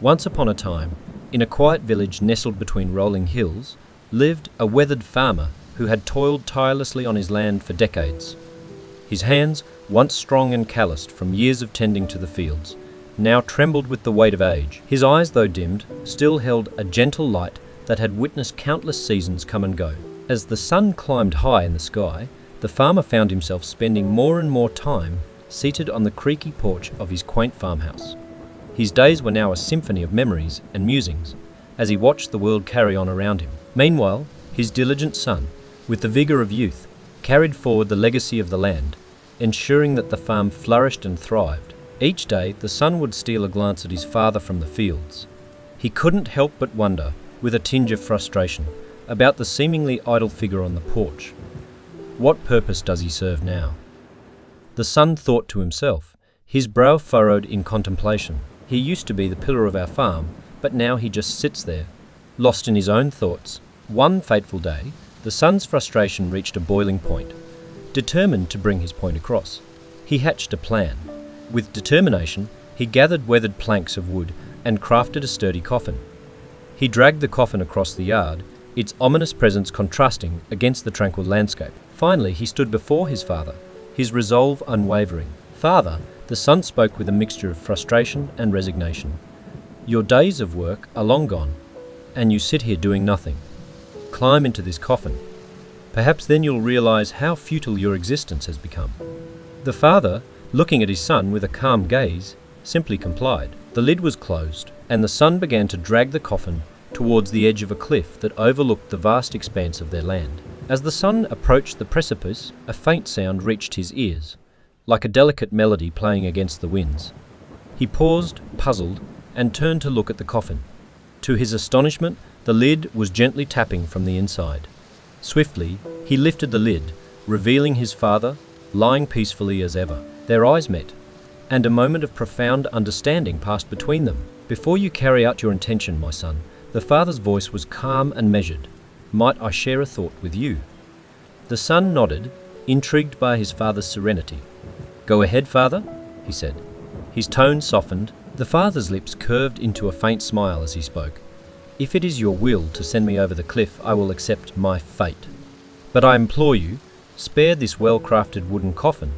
Once upon a time, in a quiet village nestled between rolling hills, lived a weathered farmer who had toiled tirelessly on his land for decades. His hands, once strong and calloused from years of tending to the fields, now trembled with the weight of age. His eyes, though dimmed, still held a gentle light that had witnessed countless seasons come and go. As the sun climbed high in the sky, the farmer found himself spending more and more time seated on the creaky porch of his quaint farmhouse. His days were now a symphony of memories and musings as he watched the world carry on around him. Meanwhile, his diligent son, with the vigour of youth, carried forward the legacy of the land, ensuring that the farm flourished and thrived. Each day, the son would steal a glance at his father from the fields. He couldn't help but wonder, with a tinge of frustration, about the seemingly idle figure on the porch. What purpose does he serve now? The son thought to himself, his brow furrowed in contemplation. He used to be the pillar of our farm, but now he just sits there, lost in his own thoughts. One fateful day, the son's frustration reached a boiling point. Determined to bring his point across, he hatched a plan. With determination, he gathered weathered planks of wood and crafted a sturdy coffin. He dragged the coffin across the yard, its ominous presence contrasting against the tranquil landscape. Finally, he stood before his father, his resolve unwavering. "Father," the son spoke with a mixture of frustration and resignation. "Your days of work are long gone, and you sit here doing nothing. Climb into this coffin. Perhaps then you'll realize how futile your existence has become." The father, looking at his son with a calm gaze, simply complied. The lid was closed, and the son began to drag the coffin towards the edge of a cliff that overlooked the vast expanse of their land. As the son approached the precipice, a faint sound reached his ears, like a delicate melody playing against the winds. He paused, puzzled, and turned to look at the coffin. To his astonishment, the lid was gently tapping from the inside. Swiftly, he lifted the lid, revealing his father, lying peacefully as ever. Their eyes met, and a moment of profound understanding passed between them. "Before you carry out your intention, my son," the father's voice was calm and measured, "might I share a thought with you?" The son nodded, intrigued by his father's serenity. "Go ahead, father," he said. His tone softened. The father's lips curved into a faint smile as he spoke. "If it is your will to send me over the cliff, I will accept my fate. But I implore you, spare this well-crafted wooden coffin.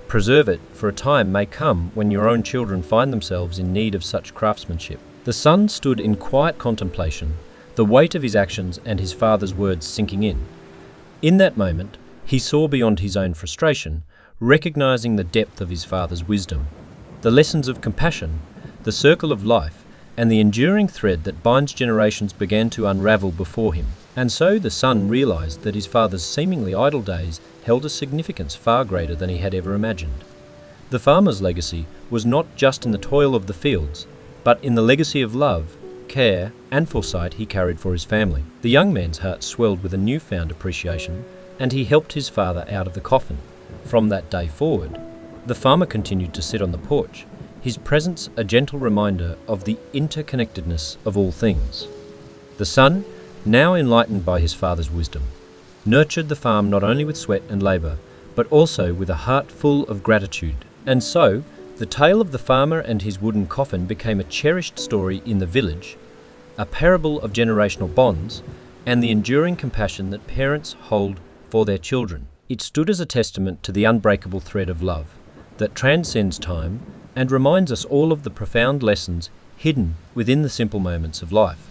Preserve it, for a time may come when your own children find themselves in need of such craftsmanship." The son stood in quiet contemplation, the weight of his actions and his father's words sinking in. In that moment, he saw beyond his own frustration, recognizing the depth of his father's wisdom, the lessons of compassion, the circle of life, and the enduring thread that binds generations began to unravel before him. And so the son realized that his father's seemingly idle days held a significance far greater than he had ever imagined. The farmer's legacy was not just in the toil of the fields, but in the legacy of love, care, and foresight he carried for his family. The young man's heart swelled with a newfound appreciation, and he helped his father out of the coffin. From that day forward, the farmer continued to sit on the porch, his presence a gentle reminder of the interconnectedness of all things. The son, now enlightened by his father's wisdom, nurtured the farm not only with sweat and labour, but also with a heart full of gratitude. And so, the tale of the farmer and his wooden coffin became a cherished story in the village, a parable of generational bonds, and the enduring compassion that parents hold for their children. It stood as a testament to the unbreakable thread of love that transcends time and reminds us all of the profound lessons hidden within the simple moments of life.